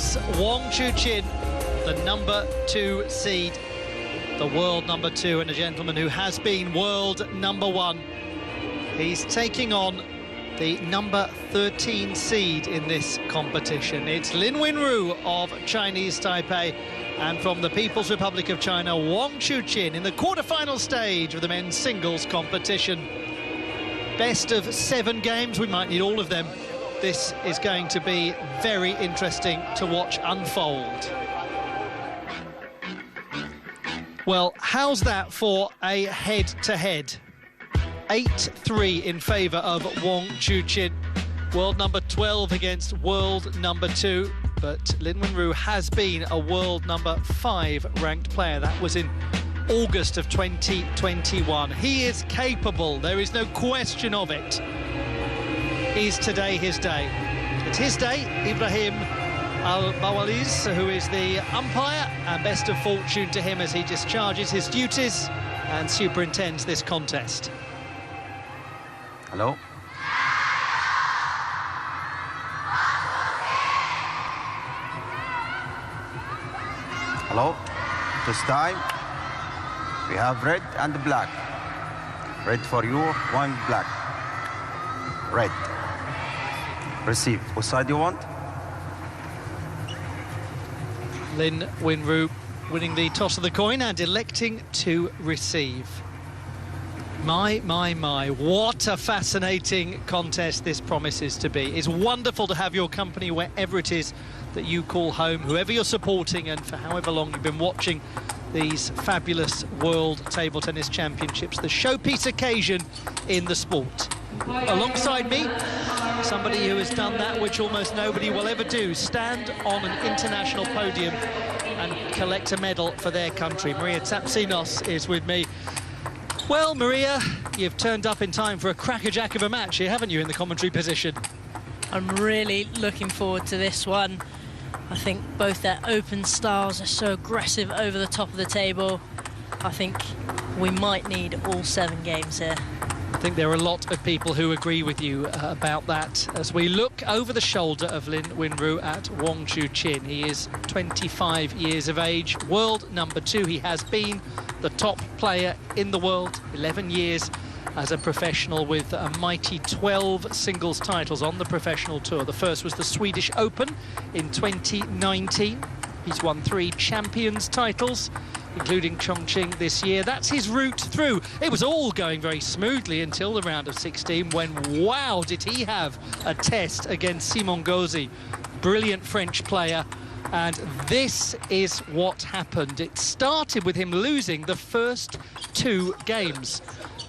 is Wang Chuqin, the #2 seed, the world #2, and a gentleman who has been world #1. He's taking on the #13 seed in this competition. It's Lin Wenru of Chinese Taipei, and from the People's Republic of China, Wang Chuqin in the quarterfinal stage of the men's singles competition. Best of 7 games, we might need all of them. This is going to be very interesting to watch unfold. Well, how's that for a head-to-head? 8-3 in favour of Wang Chuqin. World #12 against world #2. But Lin Wenru has been a world #5 ranked player. That was in August of 2021. He is capable, there is no question of it. Is today his day? It's his day. Ibrahim Al-Bawaliz, who is the umpire, and best of fortune to him as he discharges his duties and superintends this contest. Hello. Hello. This time we have red and black. Red for you, one black. Red. Receive. What side you want? Lin Wenru winning the toss of the coin and electing to receive. My, what a fascinating contest this promises to be. It's wonderful to have your company wherever it is that you call home, whoever you're supporting, and for however long you've been watching these fabulous World Table Tennis Championships, the showpiece occasion in the sport. Alongside me, somebody who has done that which almost nobody will ever do, stand on an international podium and collect a medal for their country. Maria Tapsinos is with me. Well, Maria, you've turned up in time for a crackerjack of a match here, haven't you, in the commentary position? I'm really looking forward to this one. I think both their open styles are so aggressive over the top of the table. I think we might need all 7 games here. I think there are a lot of people who agree with you about that. As we look over the shoulder of Lin Wenru at Wang Chuqin, he is 25 years of age, world #2. He has been the top player in the world, 11 years as a professional with a mighty 12 singles titles on the professional tour. The first was the Swedish Open in 2019. He's won 3 champions titles, including Chongqing this year. That's his route through. It was all going very smoothly until the round of 16 when, wow, did he have a test against Simon Gauzy, brilliant French player. And this is what happened. It started with him losing the first 2 games.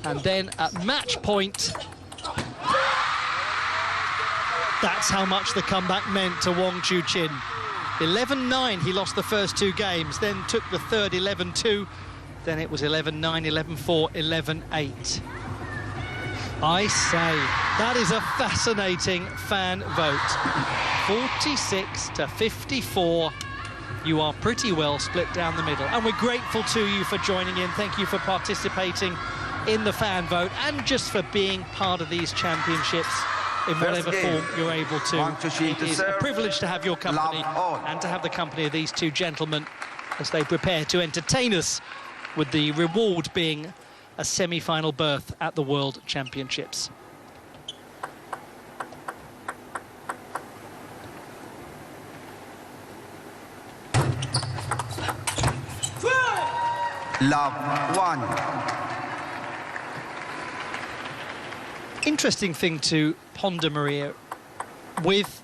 And then at match point, that's how much the comeback meant to Wang Chuqin. 11-9, he lost the first 2 games, then took the third 11-2, then it was 11-9, 11-4, 11-8. I say, that is a fascinating fan vote. 46 to 54. You are pretty well split down the middle, and we're grateful to you for joining in. Thank you for participating in the fan vote and just for being part of these championships in whatever form you're able to. It is a privilege to have your company and to have the company of these 2 gentlemen as they prepare to entertain us, with the reward being a semi-final berth at the World Championships. Love 1. Interesting thing to ponder, Maria, with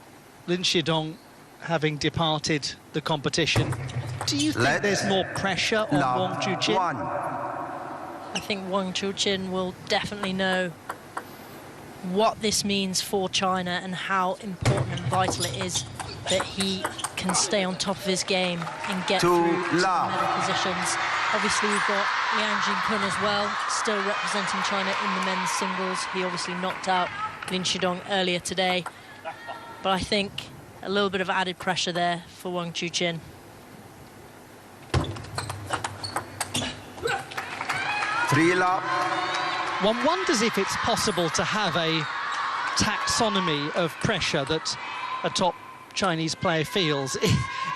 Lin Xidong having departed the competition. Do you think there's more pressure on Wang Chuqin? I think Wang Chuqin will definitely know what this means for China and how important and vital it is that he can stay on top of his game and get through to the medal positions. Obviously, we've got Liang Jingkun as well, still representing China in the men's singles. He obviously knocked out Lin Xidong earlier today. But I think a little bit of added pressure there for Wang Chuqin. One wonders if it's possible to have a taxonomy of pressure that a top Chinese player feels.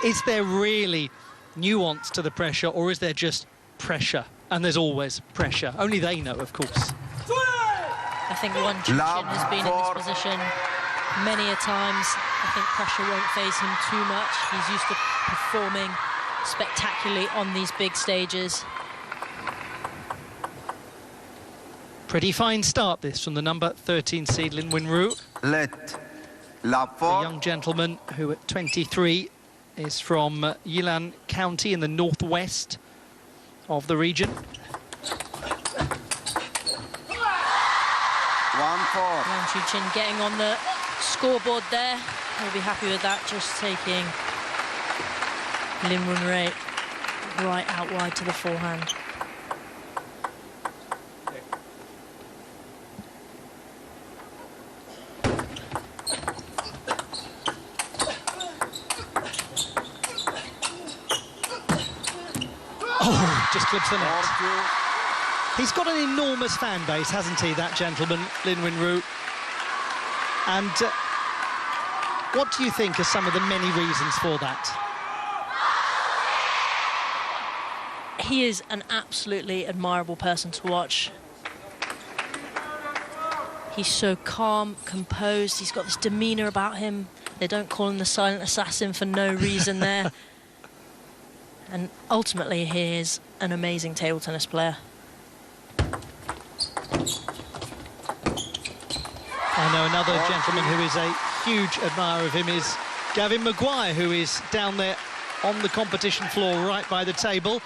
Is there really nuance to the pressure, or is there just pressure? And there's always pressure. Only they know, of course. I think Wang Chuqin has been in this position many a times. I think pressure won't faze him too much. He's used to performing spectacularly on these big stages. Pretty fine start, this, from the number 13 seed Lin Winru. Let. Lap The 4. young gentleman who at 23 is from Yilan County in the northwest of the region. 1-4. Wang Chuqin getting on the scoreboard there. He'll be happy with that, just taking Lin Winru right out wide to the forehand. Oh, just clips the net. 4-2. He's got an enormous fan base, hasn't he, that gentleman, Lin Winru? And what do you think are some of the many reasons for that? He is an absolutely admirable person to watch. He's so calm, composed. He's got this demeanour about him. They don't call him the silent assassin for no reason there. And ultimately, he is an amazing table tennis player. I know another gentleman who is a huge admirer of him is Gavin Maguire, who is down there on the competition floor right by the table.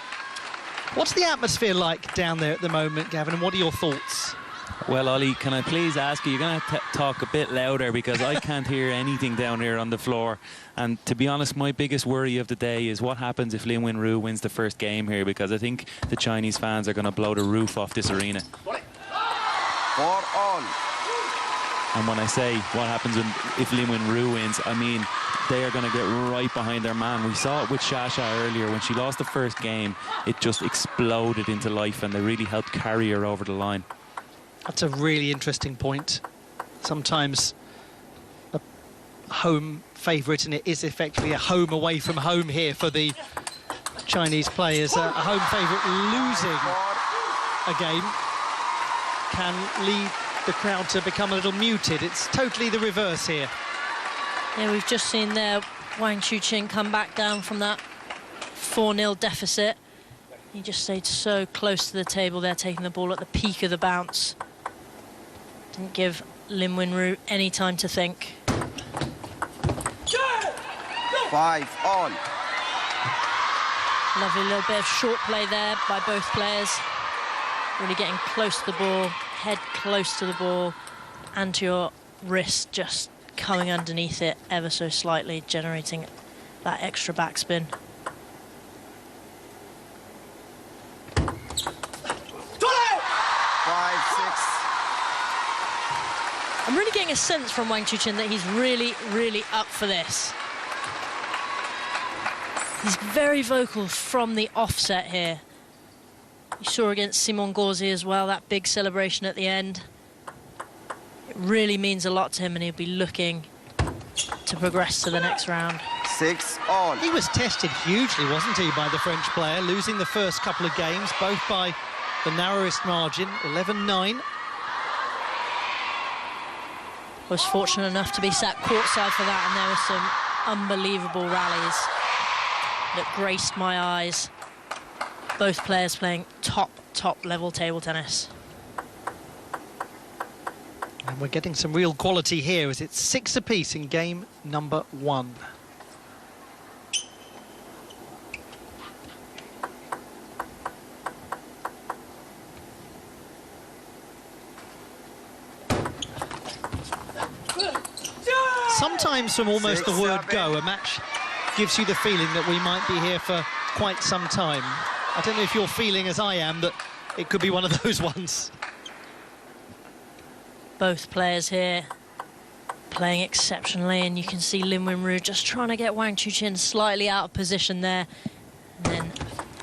What's the atmosphere like down there at the moment, Gavin, and what are your thoughts? Well, Ollie, can I please ask you, you're going to talk a bit louder because I can't hear anything down here on the floor. And to be honest, my biggest worry of the day is what happens if Lin Winru wins the first game here, because I think the Chinese fans are going to blow the roof off this arena. 4-all. And when I say what happens if Lin Winru wins, I mean they are going to get right behind their man. We saw it with Shatou earlier. When she lost the first game, it just exploded into life and they really helped carry her over the line. That's a really interesting point. Sometimes a home favourite, and it is effectively a home away from home here for the Chinese players. A home favourite losing a game can lead the crowd to become a little muted. It's totally the reverse here. Yeah, we've just seen there Wang Chuqin come back down from that 4-0 deficit. He just stayed so close to the table there, taking the ball at the peak of the bounce. Didn't give Lin Winru any time to think. 5-all. Lovely little bit of short play there by both players. Really getting close to the ball, head close to the ball, and to your wrist, just coming underneath it ever so slightly, generating that extra backspin. I'm really getting a sense from Wang Chuqin that he's really, really up for this. He's very vocal from the offset here. You saw against Simon Gauzy as well, that big celebration at the end. It really means a lot to him, and he'll be looking to progress to the next round. 6-all. He was tested hugely, wasn't he, by the French player, losing the first couple of games, both by the narrowest margin, 11-9. Was fortunate enough to be sat courtside for that, and there were some unbelievable rallies that graced my eyes. Both players playing top level table tennis. And we're getting some real quality here as it's 6 apiece in game number 1. Sometimes from almost the word go, a match gives you the feeling that we might be here for quite some time. I don't know if you're feeling as I am that it could be one of those ones. Both players here playing exceptionally, and you can see Lin Winru just trying to get Wang Chuqin slightly out of position there, and then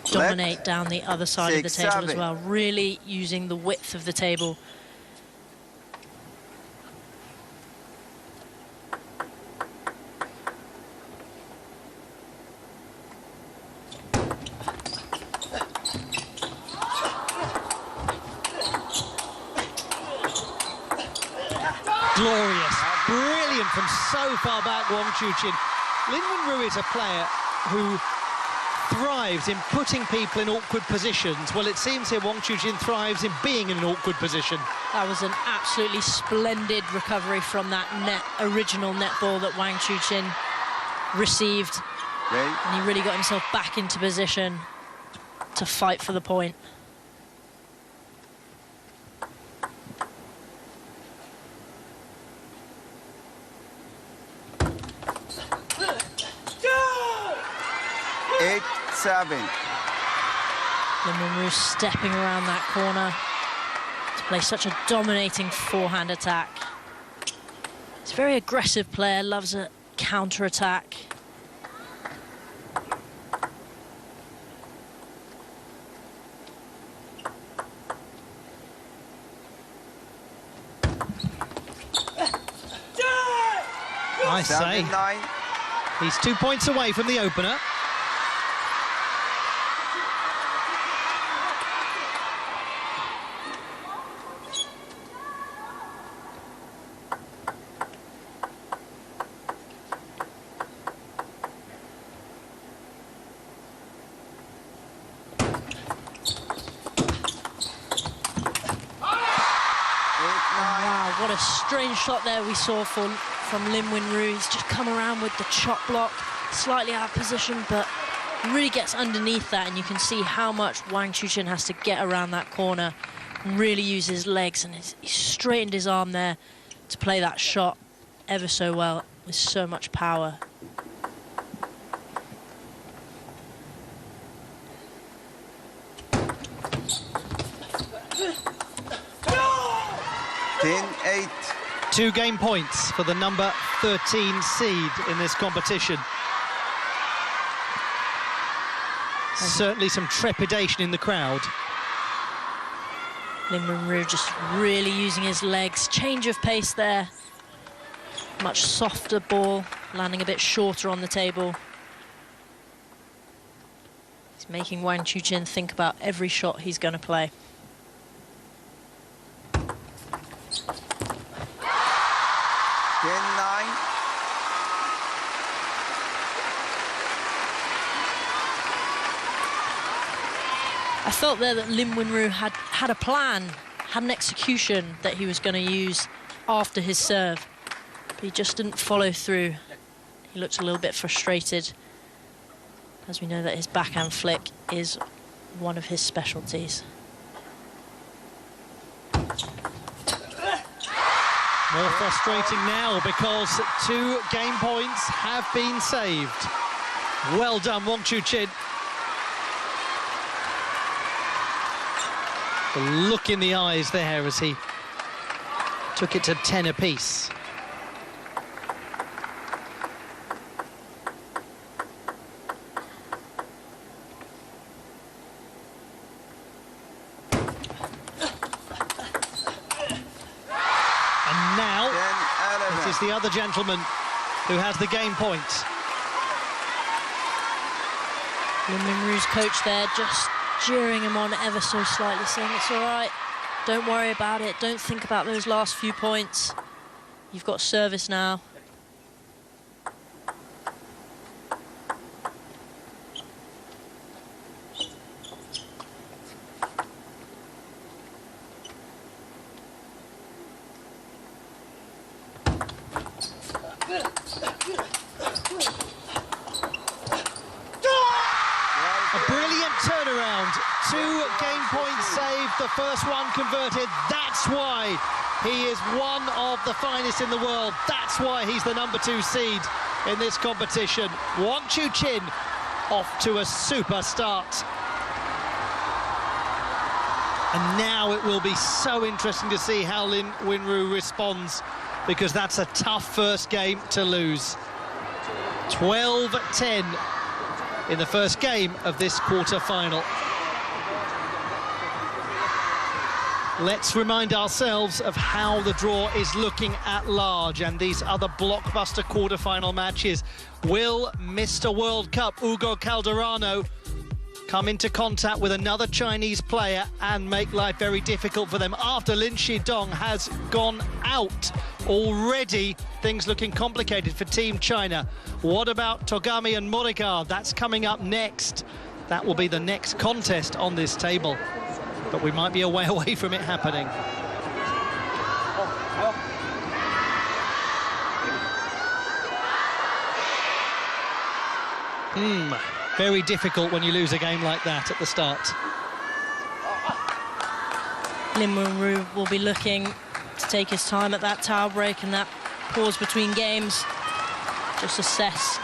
dominate down the other side of the table as well, really using the width of the table. from so far back, Wang Chuqin. Lin Wenru is a player who thrives in putting people in awkward positions. Well, it seems here Wang Chuqin thrives in being in an awkward position. That was an absolutely splendid recovery from that original net ball that Wang Chuqin received. And he really got himself back into position to fight for the point. Eight, 7. Lin Wenru stepping around that corner to play such a dominating forehand attack. He's a very aggressive player, loves a counter-attack. I say, 7-9. he's 2 points away from the opener. Wow, what a strange shot there we saw from Lin Wenru. He's just come around with the chop block, slightly out of position, but really gets underneath that, and you can see how much Wang Chuqin has to get around that corner and really use his legs, and he straightened his arm there to play that shot ever so well with so much power. Eight. 2 game points for the number 13 seed in this competition. Certainly some trepidation in the crowd. Lin Wenru just really using his legs. Change of pace there. Much softer ball, landing a bit shorter on the table. He's making Wang Chuqin think about every shot he's going to play. I felt there that Lin Wenru had a plan, had an execution that he was going to use after his serve, but he just didn't follow through. He looked a little bit frustrated, as we know that his backhand flick is one of his specialties. More frustrating now because 2 game points have been saved. Well done, Wang Chuqin. The look in the eyes there as he took it to 10 apiece. And now it is the other gentleman who has the game point. Lin Wenru's coach there just jeering him on ever so slightly, saying it's all right, don't worry about it, don't think about those last few points. You've got service now. Turnaround, 2 game points saved, the first one converted. That's why he is one of the finest in the world. That's why he's the number 2 seed in this competition. Wang Chuqin off to a super start. And now it will be so interesting to see how Lin Wenru responds, because that's a tough first game to lose. 12-10. in the first game of this quarter-final. Let's remind ourselves of how the draw is looking at large and these other blockbuster quarter-final matches. Will Mr. World Cup Hugo Calderano come into contact with another Chinese player and make life very difficult for them after Lin Shidong has gone out. Already things looking complicated for Team China. What about Togami and Morikawa? That's coming up next. That will be the next contest on this table, but we might be a way away from it happening. Very difficult when you lose a game like that at the start. Lin Wenru will be looking to take his time at that towel break and that pause between games. Just assess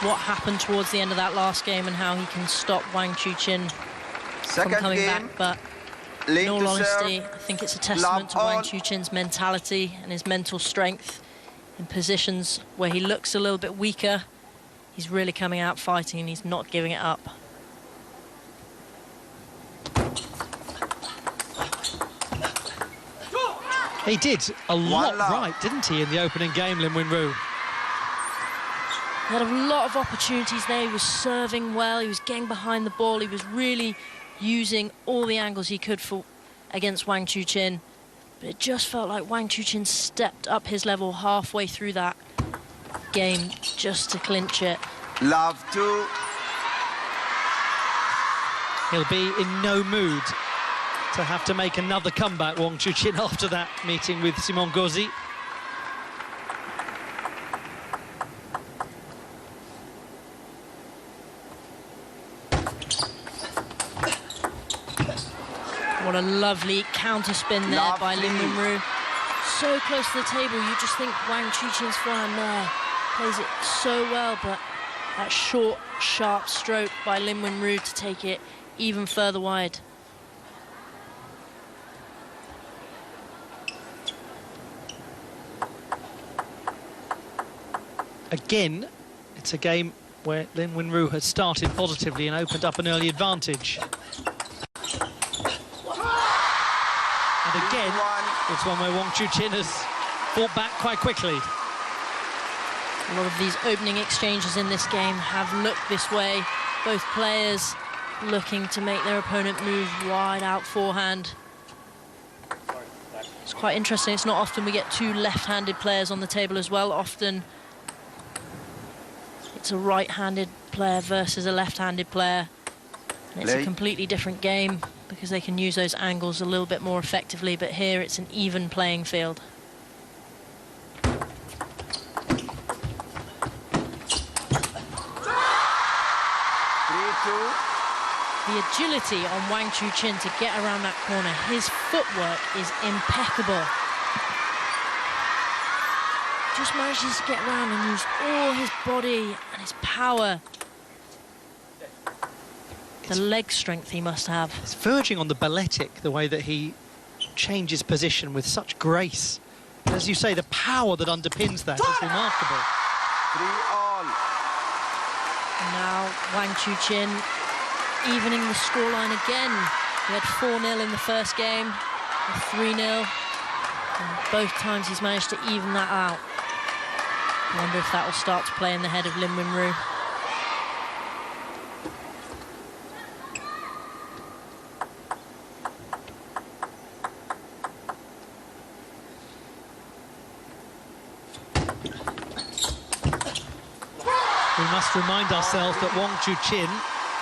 what happened towards the end of that last game and how he can stop Wang Chuqin from coming back. But in all honesty, I think it's a testament to Wang Chuqin's mentality and his mental strength. In positions where he looks a little bit weaker, he's really coming out fighting and he's not giving it up. He did a lot right, didn't he, in the opening game, Lin Wenru? He had a lot of opportunities there. He was serving well, he was getting behind the ball, he was really using all the angles he could for against Wang Chuqin. But it just felt like Wang Chuqin stepped up his level halfway through that game just to clinch it. Love to. He'll be in no mood to have to make another comeback, Wang Chuqin, after that meeting with Simon Gauzy. What a lovely counter spin there by Lin Wenru. So close to the table, you just think Wang Chuqin's forehand there plays it so well, but that short, sharp stroke by Lin Wenru to take it even further wide. Again, it's a game where Lin Wenru has started positively and opened up an early advantage. And again, it's one where Wang Chuqin has fought back quite quickly. A lot of these opening exchanges in this game have looked this way. Both players looking to make their opponent move wide out forehand. It's quite interesting. It's not often we get two left-handed players on the table as well. Often it's a right-handed player versus a left-handed player. And it's a completely different game because they can use those angles a little bit more effectively. But here it's an even playing field. The agility on Wang Chuqin to get around that corner, his footwork is impeccable. Just manages to get around and use all his body and his power. The leg strength he must have. It's verging on the balletic, the way that he changes position with such grace. And as you say, the power that underpins that is remarkable. 3-all. And now Wang Chuqin evening the scoreline again. He had 4-0 in the first game, 3-0, and both times he's managed to even that out. I wonder if that will start to play in the head of Lin Wenru. We must remind ourselves that Wang Chuqin,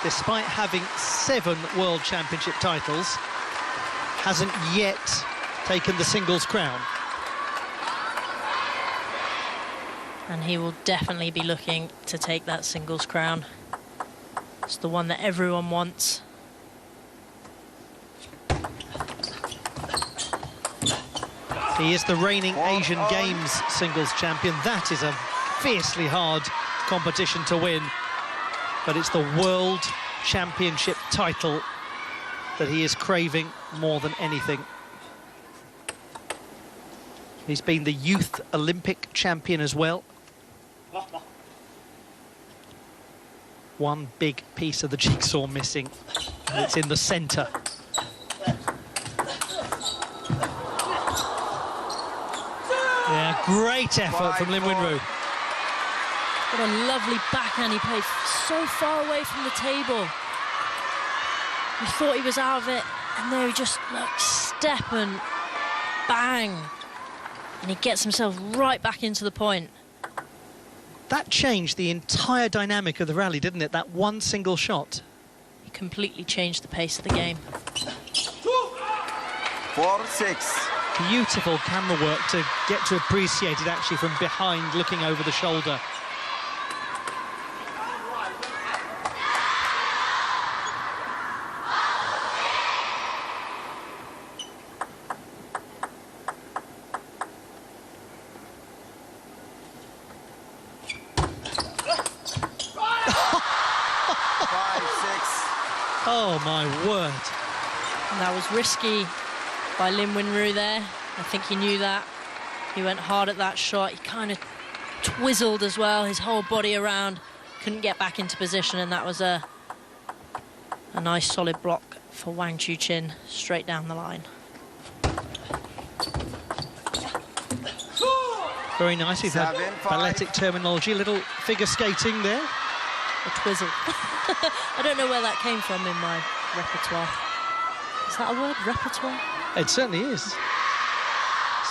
despite having 7 World Championship titles, hasn't yet taken the singles crown. And he will definitely be looking to take that singles crown. It's the one that everyone wants. He is the reigning Asian Games singles champion. That is a fiercely hard competition to win. But it's the World Championship title that he is craving more than anything. He's been the Youth Olympic champion as well. One big piece of the jigsaw missing, and it's in the centre. Yeah, great effort from Lin Wenru. What a lovely backhand he played, so far away from the table. You thought he was out of it, and there he just step and bang, and he gets himself right back into the point. That changed the entire dynamic of the rally, didn't it? That one single shot. He completely changed the pace of the game. 4-6. Beautiful camera work to get to appreciate it actually from behind, looking over the shoulder. Oh my word. And that was risky by Lin Winru there. I think he knew that. He went hard at that shot. He kind of twizzled as well, his whole body around. Couldn't get back into position, and that was a nice solid block for Wang Chuqin straight down the line. Very nice. We've had balletic terminology, a little figure skating there. A twizzle. I don't know where that came from in my repertoire. Is that a word, repertoire? It certainly is.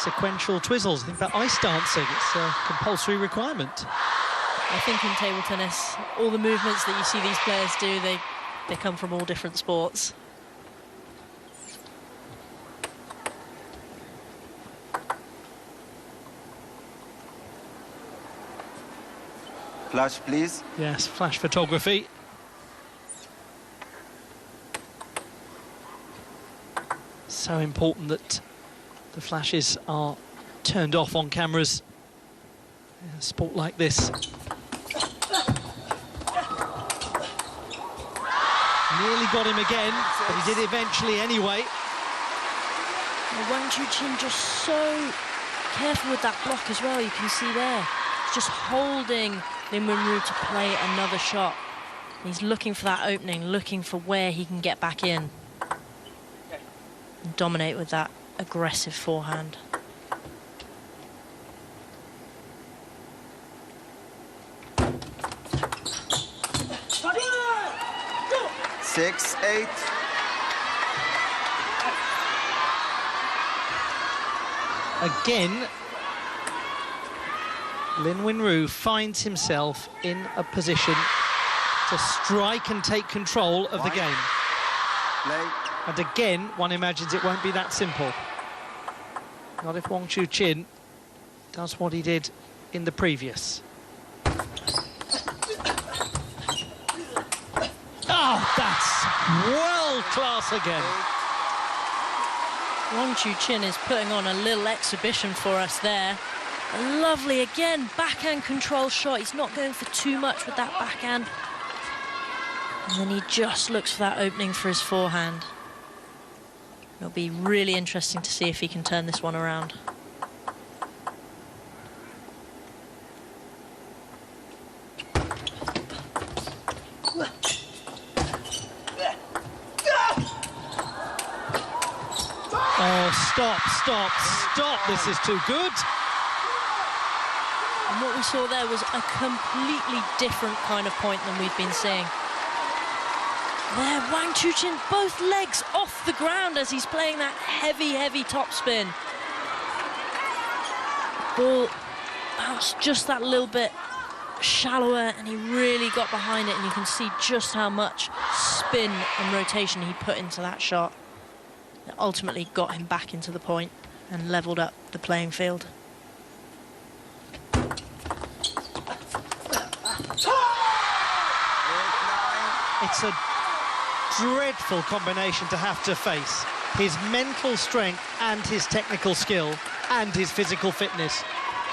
Sequential twizzles. Think about ice dancing. It's a compulsory requirement. I think in table tennis, all the movements that you see these players do, they come from all different sports. Flash, please. Yes, flash photography. So important that the flashes are turned off on cameras in a sport like this. Nearly got him again, but he did eventually anyway. Wang Chuqin just so careful with that block as well, you can see there. He's just holding Lin Winru to play another shot. He's looking for that opening, looking for where he can get back in and dominate with that aggressive forehand. Six, 8. Again, Lin Winru finds himself in a position to strike and take control of the game. Play. And again, one imagines it won't be that simple. Not if Wang Chuqin does what he did in the previous. Oh, that's world-class again. Wang Chuqin is putting on a little exhibition for us there. A lovely, again, backhand control shot. He's not going for too much with that backhand. And then he just looks for that opening for his forehand. It'll be really interesting to see if he can turn this one around. Oh, stop, stop, stop. This is too good. And what we saw there was a completely different kind of point than we've been seeing. There, Wang Chuqin, both legs off the ground as he's playing that heavy, heavy topspin. Ball bounced just that little bit shallower, and he really got behind it, and you can see just how much spin and rotation he put into that shot. It ultimately got him back into the point and levelled up the playing field. It's a dreadful combination to have to face. His mental strength and his technical skill and his physical fitness.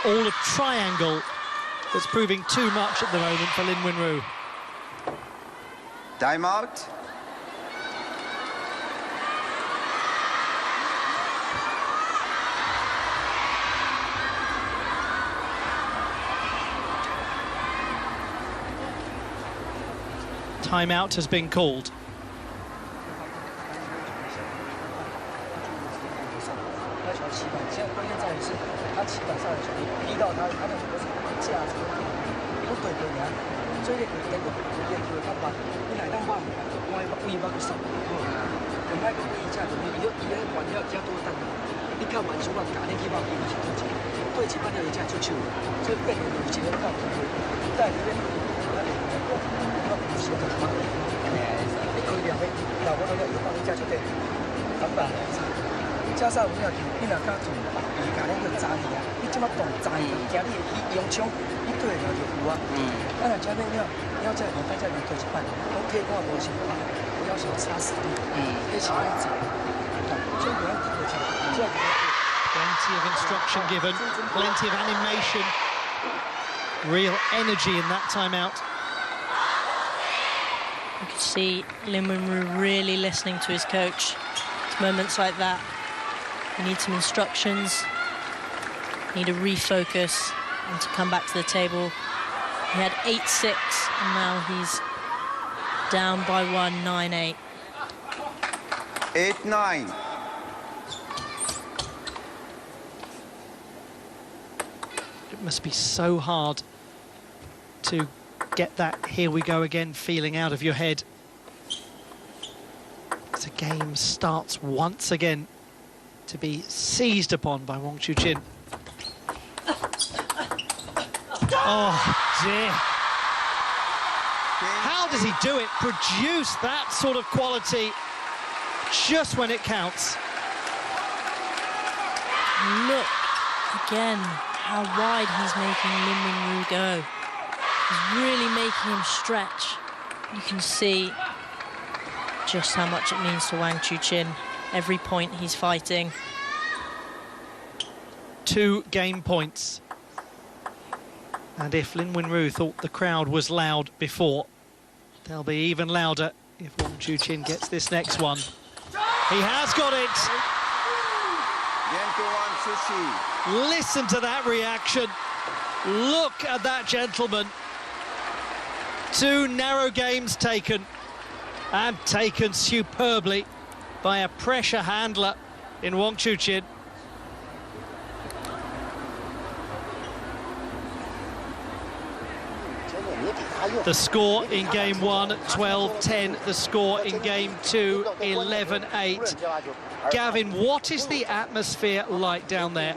All a triangle that's proving too much at the moment for Lin Winru. Timeout. Timeout has been called. 所以你佢哋佢較慢，你嚟得慢，我係會把佢收。唔係個會真係你如果而家玩了只多等，你較慢數啊，假你起碼幾多錢多錢，對一般了伊真係出手，所以變成有錢人較多。但係你咧，我唔少就慢。你佢兩個，嗱我哋要幫你加出嚟，咁啊，加上有了你若加做，而家咧叫炸魚啊，你即乜當炸魚，今日你用槍，你對了就有啊。當然前面要在我大家能做一半，我可以跟我多少吧，不要说杀死你，一起来走，就不要提了起来，这样子。Plenty of instruction given, plenty of animation, real energy in that timeout. You can see Lin Wenru really listening to his coach. It's moments like that. You need some instructions, need to refocus and to come back to the table. He had 8-6 and now he's down by 1, 9-8. 8-9. It must be so hard to get that here we go again feeling out of your head. The game starts once again to be seized upon by Wang Chuqin. Oh dear. How does he do it? Produce that sort of quality just when it counts. Look again how wide he's making Lin Wenru go. He's really making him stretch. You can see just how much it means to Wang Chuqin. Every point he's fighting. 2 game points. And if Lin Wenru thought the crowd was loud before, they'll be even louder if Wang Chuqin gets this next one. He has got it. Listen to that reaction. Look at that gentleman. 2 narrow games taken, and taken superbly by a pressure handler in Wang Chuqin. The score in game 1, 12-10. The score in game 2, 11-8. Gavin, what is the atmosphere like down there?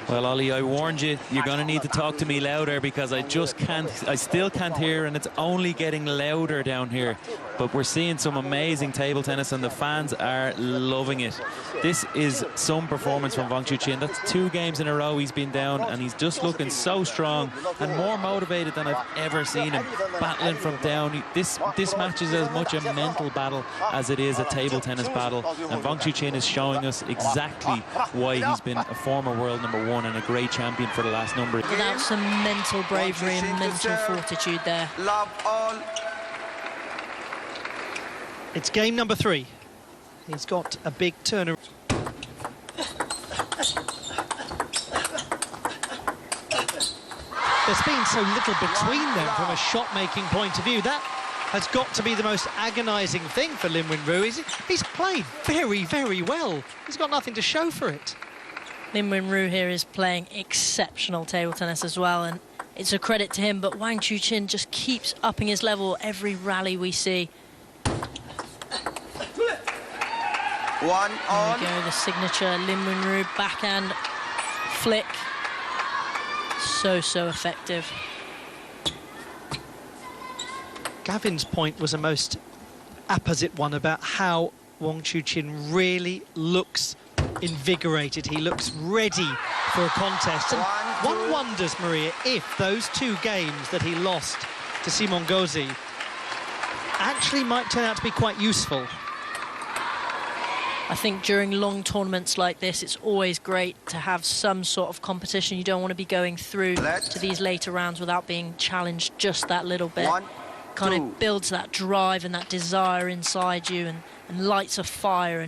Well, Ollie, I warned you, you're going to need to talk to me louder because I still can't hear, and it's only getting louder down here. But we're seeing some amazing table tennis and the fans are loving it. This is some performance from Wang Chuqin. That's 2 games in a row he's been down, and he's just looking so strong and more motivated than I've ever seen him, battling from down. This match is as much a mental battle as it is a table tennis battle, and Wang Chuqin is showing us exactly why he's been a former world #1 and a great champion for the last number of years. Without some mental bravery and mental fortitude there. Love all. It's game number 3. He's got a big turnaround. There's been so little between them from a shot-making point of view. That has got to be the most agonising thing for Lin Wenru. He's played very, very well. He's got nothing to show for it. Lin Wenru here is playing exceptional table tennis as well, and it's a credit to him, but Wang Chuqin just keeps upping his level every rally we see. 1 on. There we go, the signature Lin Wenru backhand flick. So effective. Gavin's point was a most apposite one about how Wang Chuqin really looks invigorated. He looks ready for a contest. And one wonders, Maria, if those 2 games that he lost to Simon Gauzy actually might turn out to be quite useful. I think during long tournaments like this, it's always great to have some sort of competition. You don't want to be going through to these later rounds without being challenged just that little bit. Kind of builds that drive and that desire inside you, and lights a fire.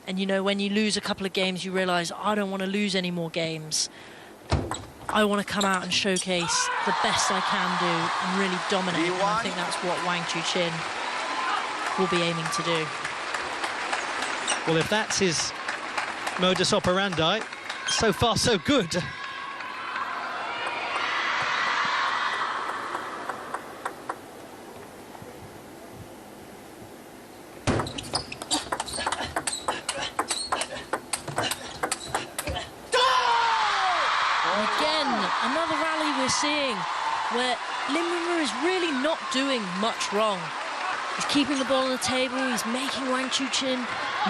And you know, when you lose a couple of games, you realise, I don't want to lose any more games. I want to come out and showcase the best I can do and really dominate. And I think that's what Wang Chuqin will be aiming to do. Well, if that's his modus operandi, so far so good. where Lin Wenru is really not doing much wrong. He's keeping the ball on the table, he's making Wang Chuqin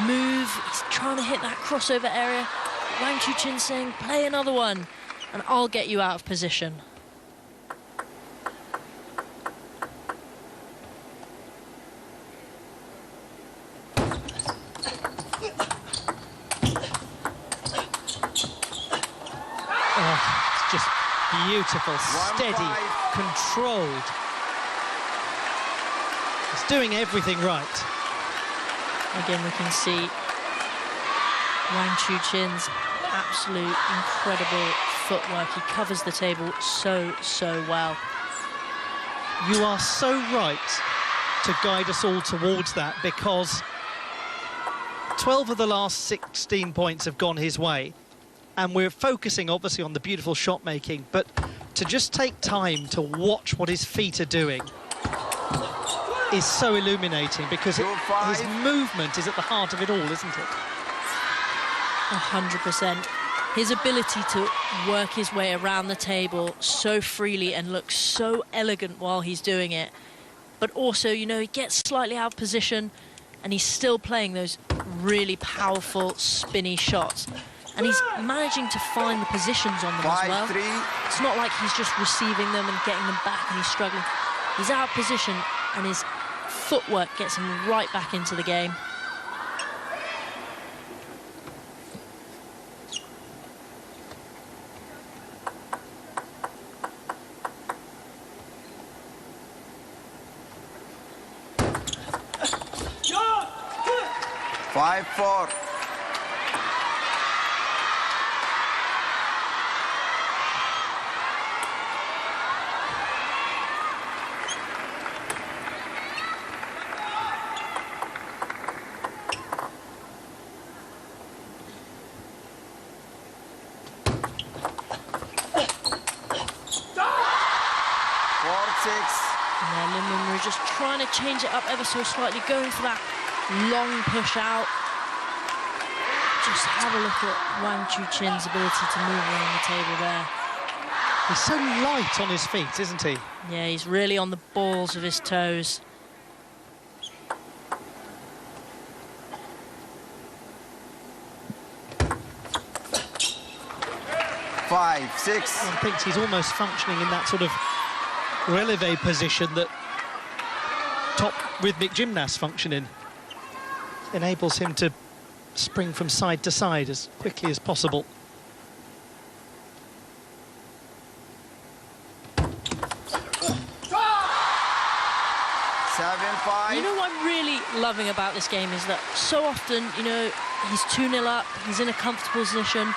move, he's trying to hit that crossover area. Wang Chuqin saying, play another one, and I'll get you out of position. Oh, it's just beautiful, steady, controlled. It's doing everything right. Again, we can see Wang Chuqin's absolute incredible footwork. He covers the table so well. You are so right to guide us all towards that, because 12 of the last 16 points have gone his way, and we're focusing obviously on the beautiful shot making, but to just take time to watch what his feet are doing is so illuminating, because his movement is at the heart of it all, isn't it? 100%. His ability to work his way around the table so freely and look so elegant while he's doing it. But also, you know, he gets slightly out of position and he's still playing those really powerful, spinny shots. And he's managing to find the positions on them as well. It's not like he's just receiving them and getting them back and he's struggling. He's out of position and his footwork gets him right back into the game. Five, four. Yeah, Lin Wenru just trying to change it up ever so slightly, going for that long push out. Just have a look at Wang Chuqin's ability to move around the table there. He's so light on his feet, isn't he? Yeah, he's really on the balls of his toes. Five, six. One thinks he's almost functioning in that sort of releve position that top rhythmic gymnasts function in. Enables him to spring from side to side as quickly as possible. Seven, five. You know what I'm really loving about this game is that so often, you know, he's 2-0 up, he's in a comfortable position.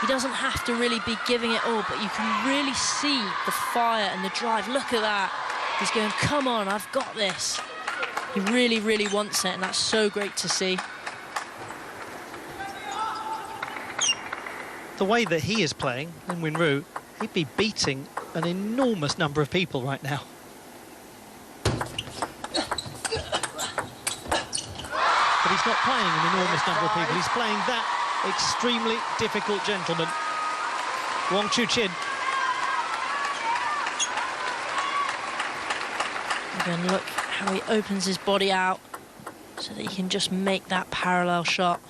He doesn't have to really be giving it all, but you can really see the fire and the drive. Look at that. He's going, come on, I've got this. He really, really wants it, and that's so great to see. The way that he is playing, Lin Wenru, he'd be beating an enormous number of people right now. But he's not playing an enormous number of people. He's playing that extremely difficult gentleman, Wang Chuqin. Again, look how he opens his body out so that he can just make that parallel shot.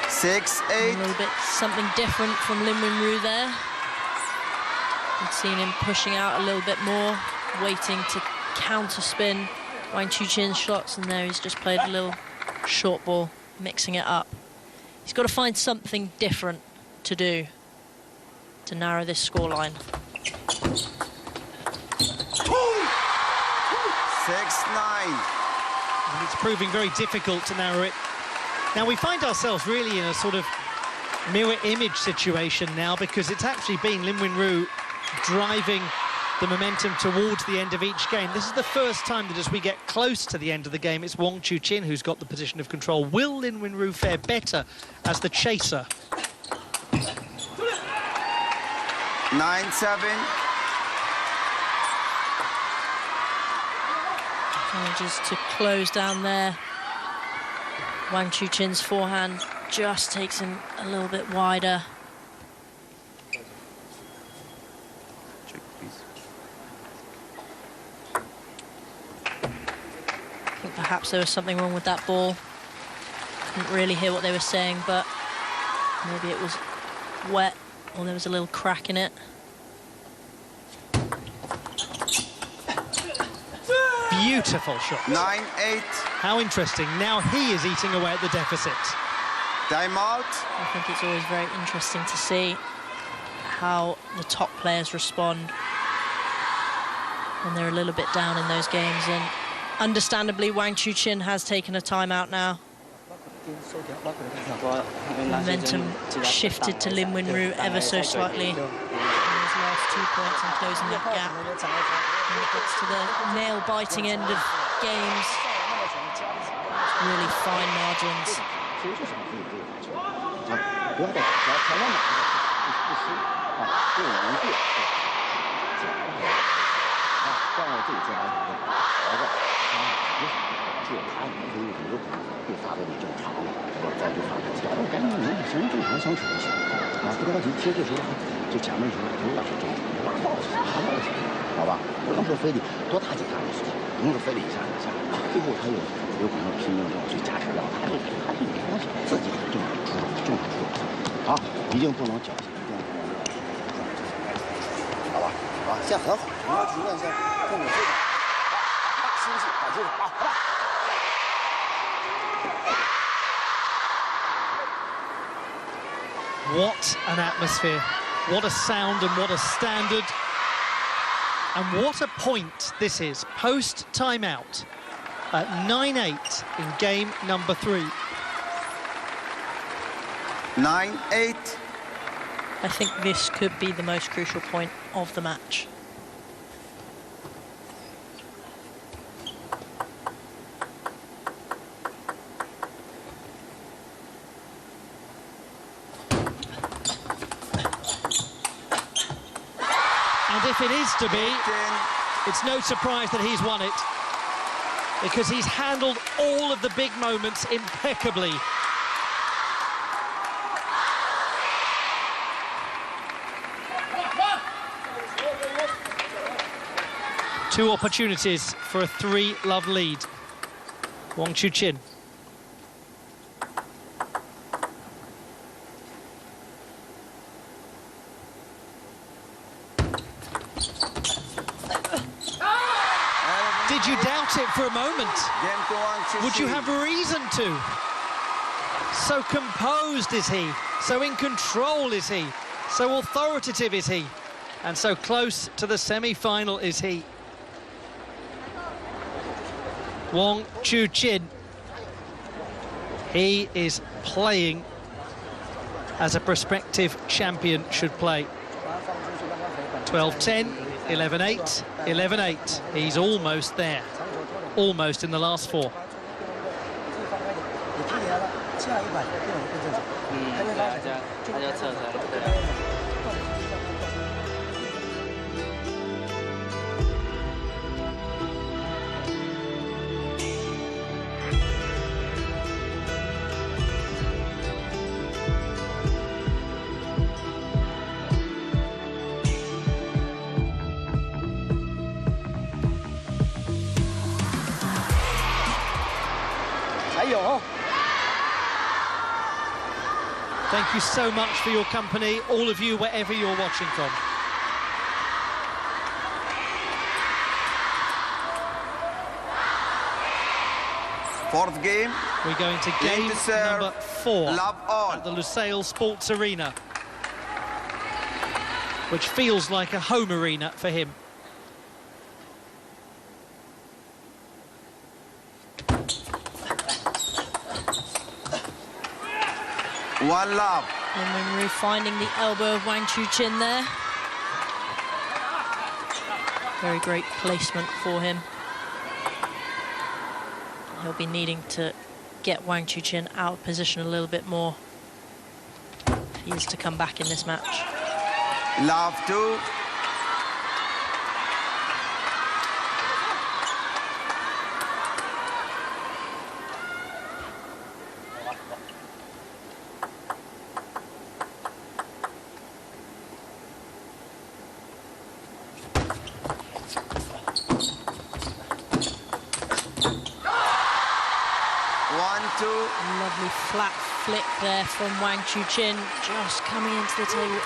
Six, eight. A little bit something different from Lin Wenru there. We've seen him pushing out a little bit more, waiting to counter spin Wang Chuqin's shots, and there he's just played a little short ball, mixing it up. He's got to find something different to do to narrow this scoreline. 6-9. And it's proving very difficult to narrow it. Now we find ourselves really in a sort of mirror image situation now, because it's actually been Lin Wenru driving the momentum towards the end of each game. This is the first time that as we get close to the end of the game, it's Wang Chuqin who's got the position of control. Will Lin Wenru fare better as the chaser? 9-7. Manages to close down there. Wang Chuqin's forehand just takes him a little bit wider. I think perhaps there was something wrong with that ball. Couldn't really hear what they were saying, but maybe it was wet or there was a little crack in it. Beautiful shot. 9-8. How interesting. Now he is eating away at the deficit. Timeout. I think it's always very interesting to see how the top players respond when they're a little bit down in those games. And understandably, Wang Chuqin has taken a timeout now. Momentum shifted to Lin Winru ever so slightly in his last 2 points and closing that gap. When it gets to the nail-biting end of games, really fine margins. What an atmosphere, what a sound and what a standard. And what a point this is, post-timeout at 9-8 in game number 3. 9-8. I think this could be the most crucial point of the match. And if it is to be, it's no surprise that he's won it, because he's handled all of the big moments impeccably. Two opportunities for a 3-love lead. Wang Chuqin. Did you doubt it for a moment? Would you have reason to? So composed is he, so in control is he, so authoritative is he, and so close to the semi-final is he. Wang Chuqin. He is playing as a prospective champion should play. 12-10, 11-8, 11-8. He's almost there. Almost in the last 4. Thank you so much for your company, all of you, wherever you're watching from. Fourth game. We're going to game number 4 at the Lusail Sports Arena, which feels like a home arena for him. One love. And Winru finding the elbow of Wang Chuqin there. Very great placement for him. He'll be needing to get Wang Chuqin out of position a little bit more if he is to come back in this match. Love 2. flat flick there from Wang Chuqin, just coming into the table. You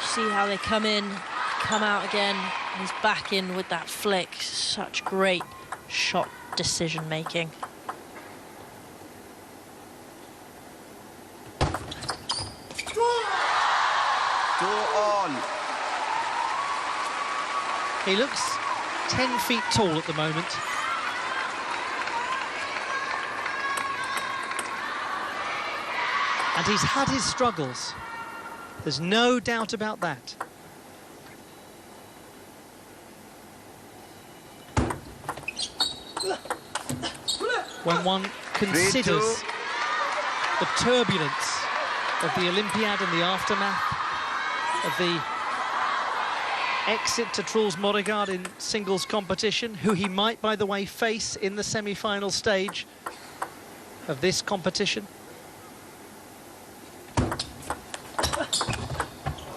see how they come in, come out again, and he's back in with that flick. Such great shot decision making. He looks 10 feet tall at the moment. And he's had his struggles. There's no doubt about that. When one considers the turbulence of the Olympiad and the aftermath of the exit to Truls Moregard in singles competition, who he might, by the way, face in the semi-final stage of this competition.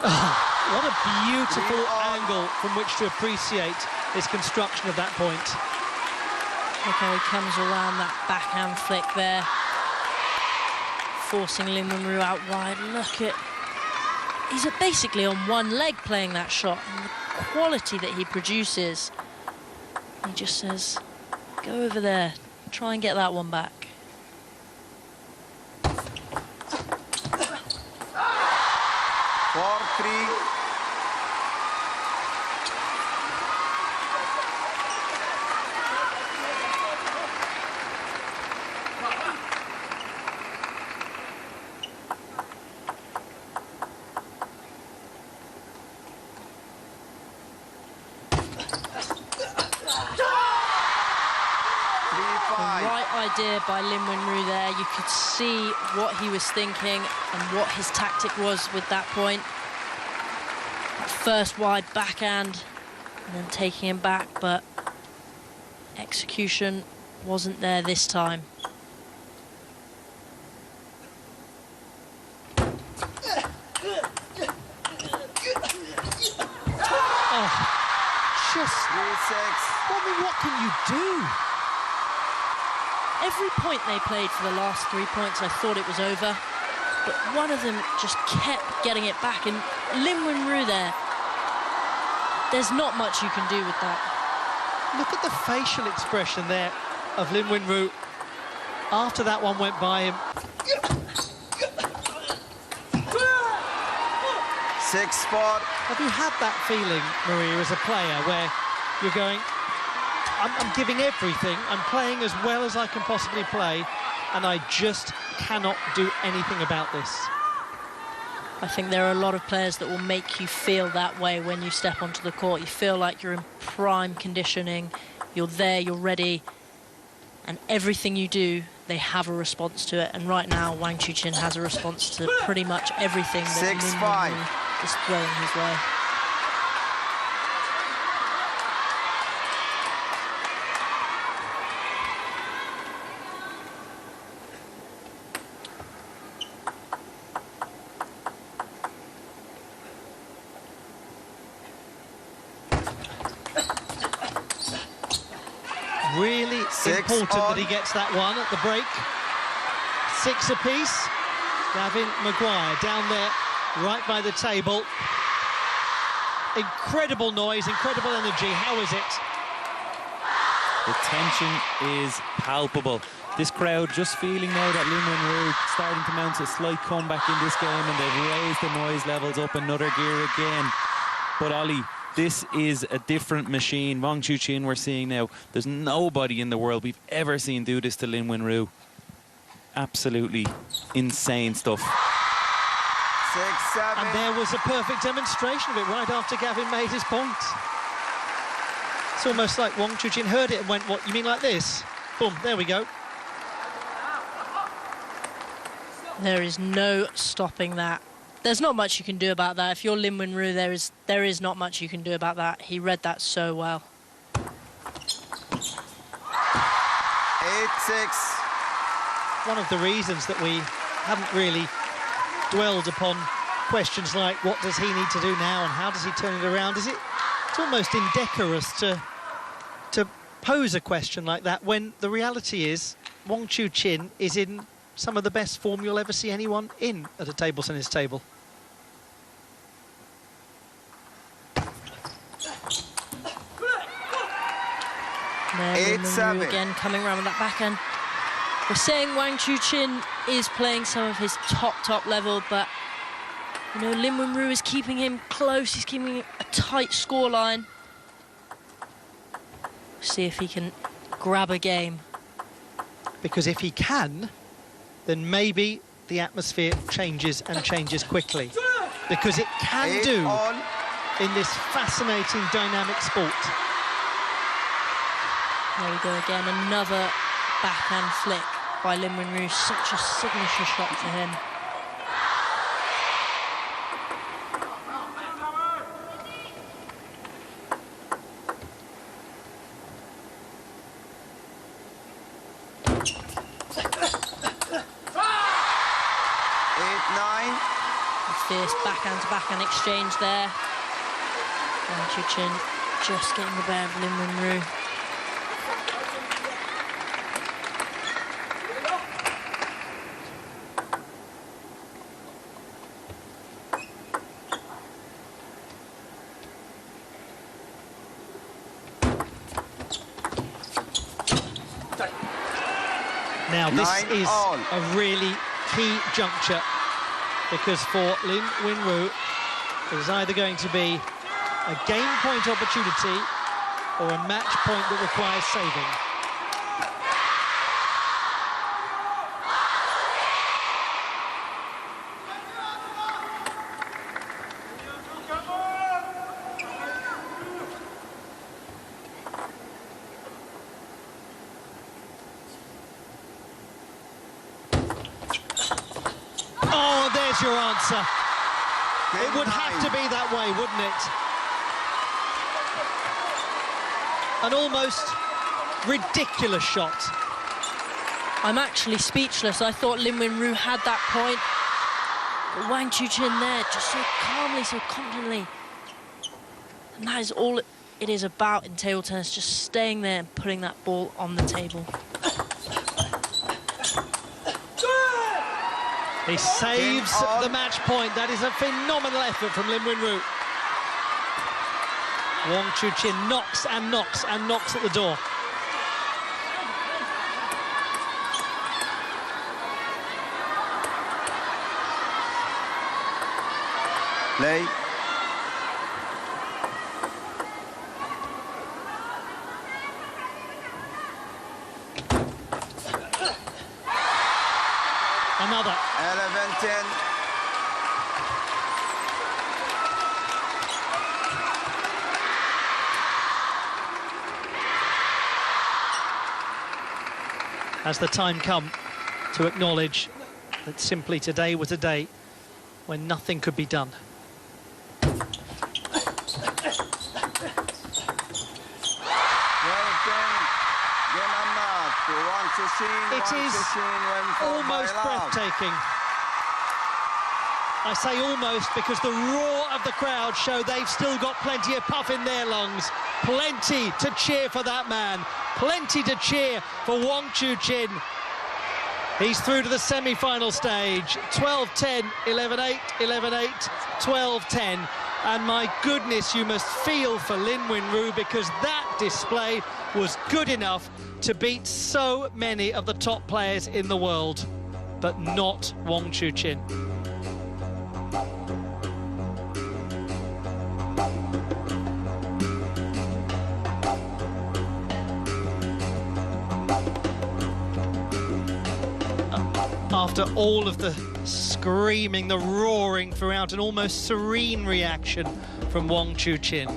What a beautiful angle from which to appreciate his construction of that point. Look how he comes around that backhand flick there, forcing Lin Wenru out wide. Look at, he's basically on one leg playing that shot, and the quality that he produces. He just says, go over there, try and get that one back. 4-3. Idea by Lin Wenru there. You could see what he was thinking and what his tactic was with that point. That first wide backhand and then taking him back, but execution wasn't there this time. Oh, just 3-6. what can you do? Every point they played for the last 3 points, I thought it was over. But one of them just kept getting it back. And Lin Wenru there, there's not much you can do with that. Look at the facial expression there of Lin Wenru after that one went by him. 6-4. Have you had that feeling, Maria, as a player, where you're going, I'm giving everything, I'm playing as well as I can possibly play, and I just cannot do anything about this? I think there are a lot of players that will make you feel that way when you step onto the court. You feel like you're in prime conditioning, you're there, you're ready, and everything you do, they have a response to it. And right now, Wang Chuqin has a response to pretty much everything that Lin Wenru is throwing his way. Really important that he gets that one at the break. 6 apiece. Gavin Maguire down there, right by the table. Incredible noise, incredible energy. How is it? The tension is palpable. This crowd just feeling now that Lin Wenru starting to mount a slight comeback in this game, and they've raised the noise levels up another gear again. But Ollie, this is a different machine. Wang Chuqin we're seeing now. There's nobody in the world we've ever seen do this to Lin Wenru. Absolutely insane stuff. 6-7. And there was a perfect demonstration of it right after Gavin made his point. It's almost like Wang Chuqin heard it and went, what, you mean like this? Boom, there we go. There is no stopping that. There's not much you can do about that. If you're Lin Wenru, there is not much you can do about that. He read that so well. 8-6. One of the reasons that we haven't really dwelled upon questions like what does he need to do now and how does he turn it around is it's almost indecorous to pose a question like that when the reality is Wang Chuqin is in some of the best form you'll ever see anyone in at a table tennis table. Lin Wen Ru again coming around with that backhand. We're saying Wang Chuqin is playing some of his top level, but you know, Lin Wen Ru is keeping him close. He's keeping a tight scoreline. See if he can grab a game. Because if he can, then maybe the atmosphere changes and changes quickly. Because it can do in this fascinating, dynamic sport. There we go again, another backhand flick by Lin Wen Ru. Such a signature shot for him. Fierce backhand-to-backhand exchange there. Wang Chuqin just getting the better of Lin Wen Ru. Now this is a really key juncture, because for Lin Wen Ru, it is either going to be a game point opportunity or a match point that requires saving. Oh, there's your answer. It would have to be that way, wouldn't it? An almost ridiculous shot. I'm actually speechless. I thought Lin Wen Ru had that point. But Wang Chuqin there, just so calmly, so confidently. And that is all it is about in table tennis, just staying there and putting that ball on the table. He saves the match point. That is a phenomenal effort from Lin Wen Ru. Wang Chuqin knocks and knocks and knocks at the door. Play. Another. 11-10. Has the time come to acknowledge that simply today was a day when nothing could be done? It is almost breathtaking. I say almost because the roar of the crowd show they've still got plenty of puff in their lungs. Plenty to cheer for that man. Plenty to cheer for Wang Chuqin. He's through to the semi-final stage. 12-10, 11-8, 11-8, 12-10. And my goodness, you must feel for Lin Wen Ru, because that display was good enough to beat so many of the top players in the world, but not Wang Chuqin. After all of the screaming, the roaring throughout, an almost serene reaction from Wang Chuqin.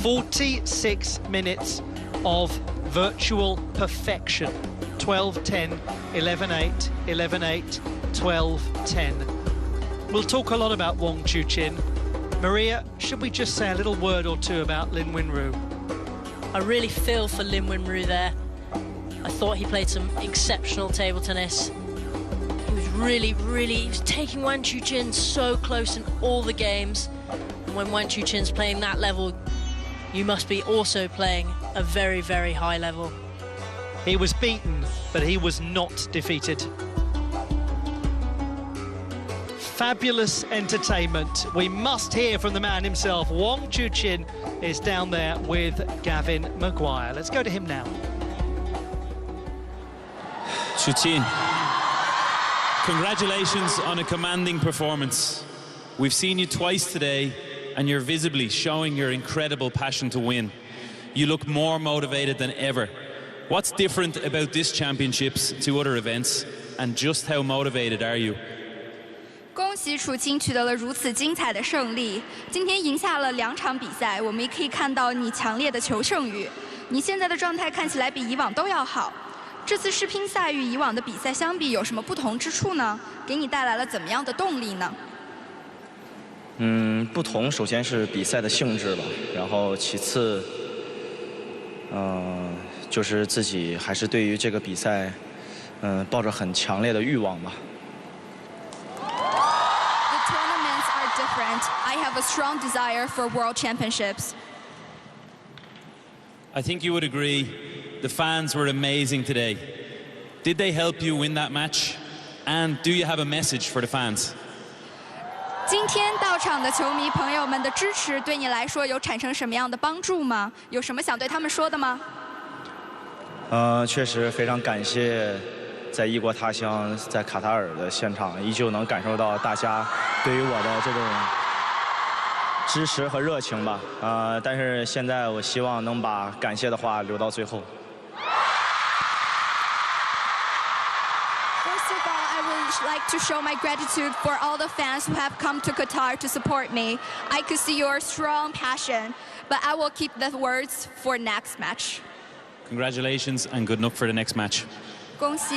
46 minutes of virtual perfection. 12-10, 11-8, 11-8, 12-10. We'll talk a lot about Wang Chuqin. Maria, should we just say a little word or two about Lin Wen Ru? I really feel for Lin Wen Ru there. I thought he played some exceptional table tennis. He was he was taking Wang Chuqin so close in all the games. And when Wang Chuqin's playing that level, you must be also playing a very, very high level. He was beaten, but he was not defeated. fabulous entertainment. We must hear from the man himself. Wang Chuqin is down there with Gavin Maguire. Let's go to him now. Chuqin, congratulations on a commanding performance. We've seen you twice today, and you're visibly showing your incredible passion to win. You look more motivated than ever. What's different about this championships to other events, and just how motivated are you? 恭喜楚钦取得了如此精彩的胜利，今天赢下了2场比赛，我们也可以看到你强烈的求胜欲。你现在的状态看起来比以往都要好。这次世乒赛与以往的比赛相比有什么不同之处呢？给你带来了怎么样的动力呢？不同首先是比赛的性质吧，然后其次，就是自己还是对于这个比赛，抱着很强烈的欲望吧。The tournaments are different. I have a strong desire for world championships. I think you would agree, the fans were amazing today. Did they help you win that match? And do you have a message for the fans? 今天到场的球迷朋友们的支持对你来说有产生什么样的帮助吗？有什么想对他们说的吗？确实非常感谢，在异国他乡，在卡塔尔的现场，依旧能感受到大家对于我的这种支持和热情吧。但是现在我希望能把感谢的话留到最后。First of all, I would like to show my gratitude for all the fans who have come to Qatar to support me. I could see your strong passion, but I will keep the words for next match. Congratulations and good luck for the next match. 恭喜